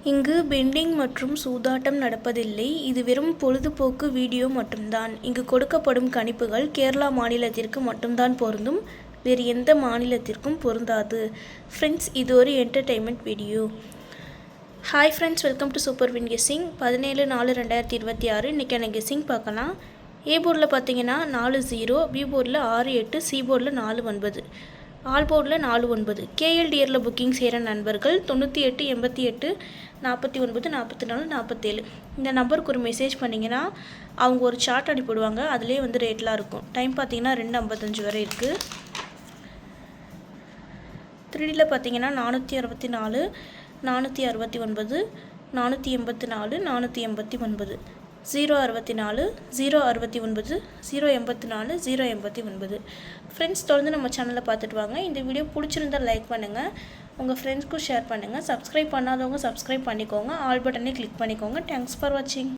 இங்கு பெண்டிங் மற்றும் சூதாட்டம் நடப்பதில்லை. இது வெறும் பொழுதுபோக்கு வீடியோ மட்டும்தான். இங்கு கொடுக்கப்படும் கணிப்புகள் கேரளா மாநிலத்திற்கு மட்டும்தான் பொருந்தும். வேறு எந்த மாநிலத்திற்கும் பொருந்தாது. ஃப்ரெண்ட்ஸ், இது ஒரு entertainment video. Hi friends, welcome to super win guessing. 17/4/2026 இன்றைக்கான கெஸ்ஸிங் பார்க்கலாம். ஏ போர்டில் பார்த்தீங்கன்னா 4-0, பி போர்டில் 6-8, சி போர்டில் 4-9, ஆல் போர்டில் 4-9. கேஎல்டிஆரில் புக்கிங் செய்கிற நண்பர்கள் 98 88 49 44 47 இந்த நம்பருக்கு ஒரு மெசேஜ் பண்ணிங்கன்னா அவங்க ஒரு சார்ட் அனுப்பிவிடுவாங்க. அதிலே வந்து ரேட்லாம் இருக்கும். டைம் பார்த்தீங்கன்னா 2:55 வரை இருக்குது. 3Dயில் பார்த்தீங்கன்னா 464, 469, 484, 489, 064, 069, 084, 089. ஃப்ரெண்ட்ஸ், தொடர்ந்து நம்ம சேனலில் பார்த்துட்டு வாங்க. இந்த வீடியோ பிடிச்சிருந்தால் லைக் பண்ணுங்கள், உங்கள் ஃப்ரெண்ட்ஸ்க்கும் ஷேர் பண்ணுங்கள். சப்ஸ்கிரைப் பண்ணாதவங்க சப்ஸ்கிரைப் பண்ணிக்கோங்க, ஆல் பட்டனே கிளிக் பண்ணிக்கோங்க. தேங்க்ஸ் ஃபார் வாட்சிங்.